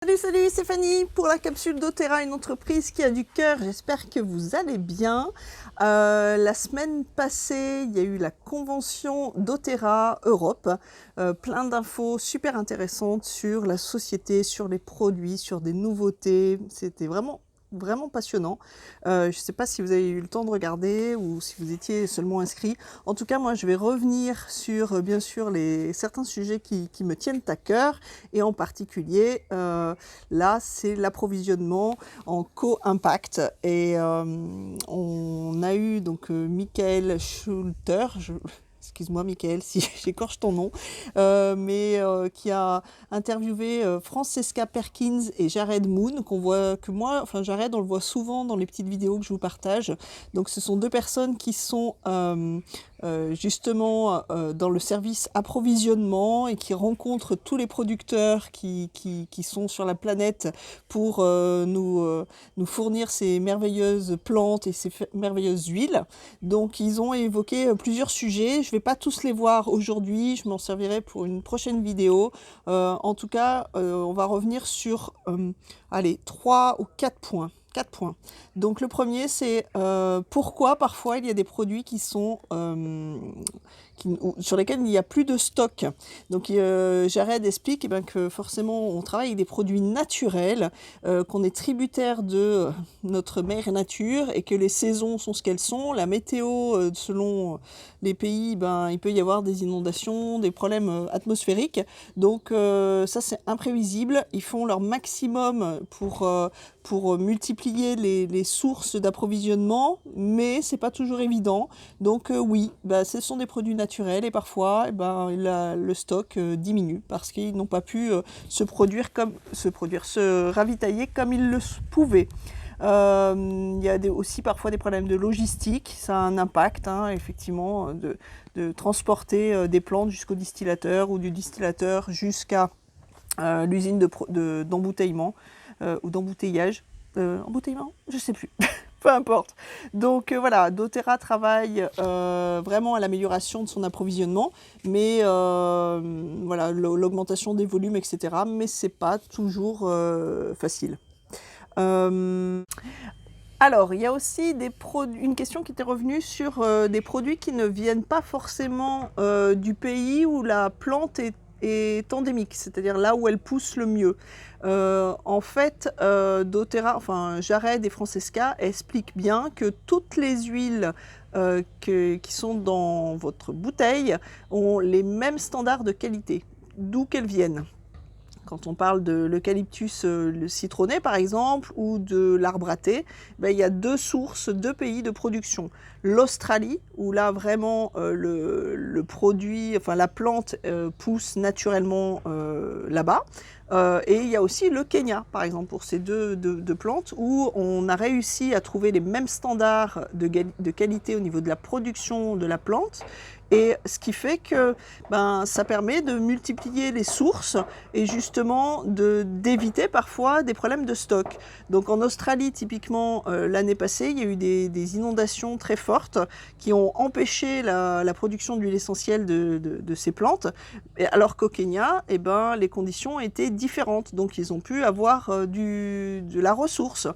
Salut, c'est Fanny pour la capsule doTERRA, une entreprise qui a du cœur. J'espère que vous allez bien. La semaine passée, il y a eu la convention doTERRA Europe. Plein d'infos super intéressantes sur la société, sur les produits, sur des nouveautés. C'était vraiment passionnant. Je ne sais pas si vous avez eu le temps de regarder ou si vous étiez seulement inscrit. En tout cas, moi, je vais revenir sur, bien sûr, certains sujets qui me tiennent à cœur. Et en particulier, là, c'est l'approvisionnement en co-impact. Et on a eu donc Michael Schulter, excuse-moi Michael si j'écorche ton nom, qui a interviewé Francesca Perkins et Jared Moon, Jared, on le voit souvent dans les petites vidéos que je vous partage. Donc ce sont deux personnes qui sont justement dans le service approvisionnement et qui rencontrent tous les producteurs qui sont sur la planète pour nous fournir ces merveilleuses plantes et ces merveilleuses huiles. Donc ils ont évoqué plusieurs sujets. Je ne vais pas tous les voir aujourd'hui, je m'en servirai pour une prochaine vidéo. En tout cas, on va revenir sur 3 ou 4 points. 4 points. Donc le premier, c'est pourquoi parfois il y a des produits qui sont sur lesquels il n'y a plus de stock. Donc Jared explique que forcément on travaille avec des produits naturels, qu'on est tributaire de notre mère nature et que les saisons sont ce qu'elles sont. La météo, selon les pays, il peut y avoir des inondations, des problèmes atmosphériques. Donc ça c'est imprévisible. Ils font leur maximum pour multiplier les sources d'approvisionnement, mais c'est pas toujours évident. Donc oui, ce sont des produits naturels et parfois le stock diminue parce qu'ils n'ont pas pu se ravitailler comme ils le pouvaient. Il y a aussi parfois des problèmes de logistique, ça a un impact effectivement de transporter des plantes jusqu'au distillateur ou du distillateur jusqu'à l'usine d'embouteillement ou d'embouteillage. Embouteillement, je sais plus. Peu importe. Donc voilà, doTERRA travaille vraiment à l'amélioration de son approvisionnement, mais voilà, l'augmentation des volumes, etc. Mais c'est pas toujours facile. Alors, il y a aussi une question qui était revenue sur des produits qui ne viennent pas forcément du pays où la plante est endémique, c'est-à-dire là où elle pousse le mieux. En fait, doTERRA, Jared et Francesca expliquent bien que toutes les huiles qui sont dans votre bouteille ont les mêmes standards de qualité, d'où qu'elles viennent. Quand on parle de l'eucalyptus le citronné par exemple ou de l'arbre à thé, il y a deux pays de production. L'Australie, où là vraiment le produit, la plante pousse naturellement là-bas. Et il y a aussi le Kenya, par exemple, pour ces deux plantes, où on a réussi à trouver les mêmes standards de qualité au niveau de la production de la plante. Et ce qui fait que ça permet de multiplier les sources et justement d'éviter parfois des problèmes de stock. Donc en Australie, typiquement, l'année passée, il y a eu des inondations très fortes qui ont empêché la production d'huile essentielle de ces plantes, alors qu'au Kenya, les conditions étaient différentes. Donc ils ont pu avoir de la ressource.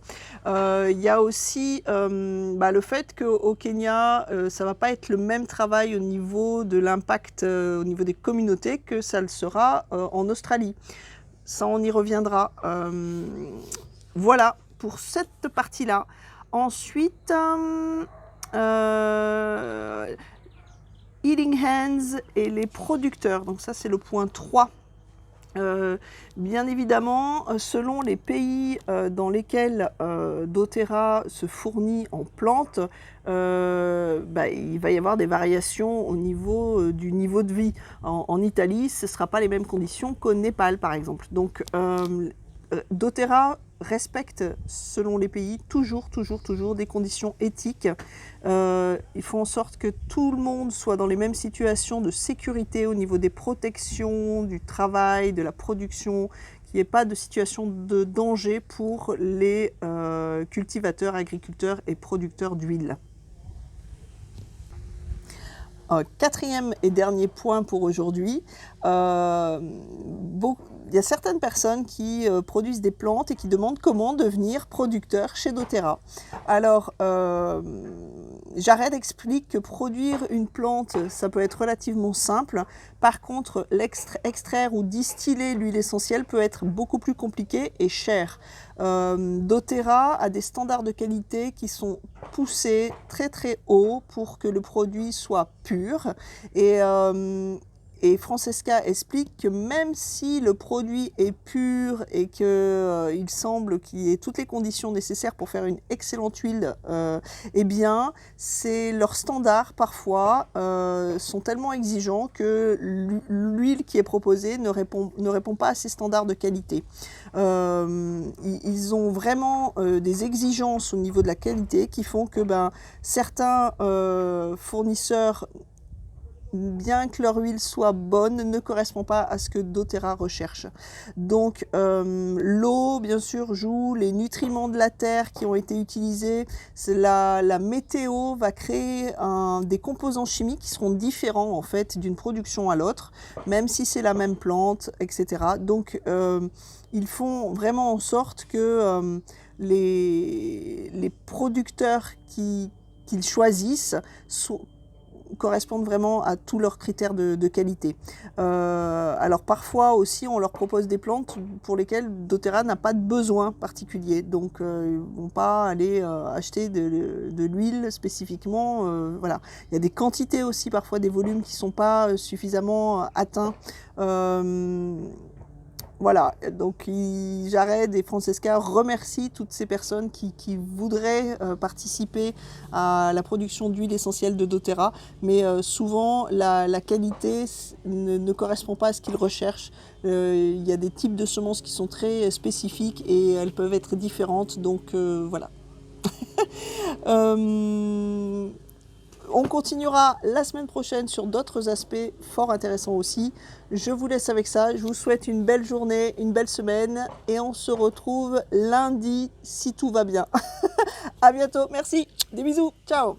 Il y a aussi le fait qu'au Kenya, ça ne va pas être le même travail au niveau de l'impact au niveau des communautés que ça le sera en Australie. Ça, on y reviendra. Voilà pour cette partie-là. Ensuite, Healing Hands et les producteurs. Donc ça, c'est le point 3. Bien évidemment, selon les pays dans lesquels doTERRA se fournit en plantes, il va y avoir des variations au niveau du niveau de vie. En Italie, ce ne sera pas les mêmes conditions qu'au Népal, par exemple. Donc, doTERRA respecte, selon les pays, toujours des conditions éthiques. Ils font en sorte que tout le monde soit dans les mêmes situations de sécurité au niveau des protections, du travail, de la production, qu'il n'y ait pas de situation de danger pour les cultivateurs, agriculteurs et producteurs d'huile. Quatrième et dernier point pour aujourd'hui, il y a certaines personnes qui produisent des plantes et qui demandent comment devenir producteur chez doTERRA. Alors, Jared explique que produire une plante, ça peut être relativement simple. Par contre, extraire ou distiller l'huile essentielle peut être beaucoup plus compliqué et cher. doTERRA a des standards de qualité qui sont poussés très très haut pour que le produit soit pur. Et Francesca explique que même si le produit est pur et qu'il semble qu'il y ait toutes les conditions nécessaires pour faire une excellente huile, eh bien, leurs standards parfois sont tellement exigeants que l'huile qui est proposée ne répond pas à ces standards de qualité. Ils ont vraiment des exigences au niveau de la qualité qui font que certains fournisseurs, bien que leur huile soit bonne, ne correspond pas à ce que doTERRA recherche. Donc l'eau, bien sûr, joue, les nutriments de la terre qui ont été utilisés, la météo va créer des composants chimiques qui seront différents en fait d'une production à l'autre, même si c'est la même plante, etc. Donc ils font vraiment en sorte que les producteurs qu'ils choisissent correspondent vraiment à tous leurs critères de qualité. Alors parfois aussi on leur propose des plantes pour lesquelles doTERRA n'a pas de besoin particulier, donc ils ne vont pas aller acheter de l'huile spécifiquement. Voilà. Il y a des quantités aussi, parfois des volumes qui ne sont pas suffisamment atteints. Voilà, donc Jared et Francesca remercient toutes ces personnes qui voudraient participer à la production d'huile essentielle de doTERRA, mais souvent la qualité ne correspond pas à ce qu'ils recherchent. Il y a des types de semences qui sont très spécifiques et elles peuvent être différentes, donc voilà. On continuera la semaine prochaine sur d'autres aspects fort intéressants aussi. Je vous laisse avec ça. Je vous souhaite une belle journée, une belle semaine et on se retrouve lundi si tout va bien. À bientôt. Merci. Des bisous. Ciao.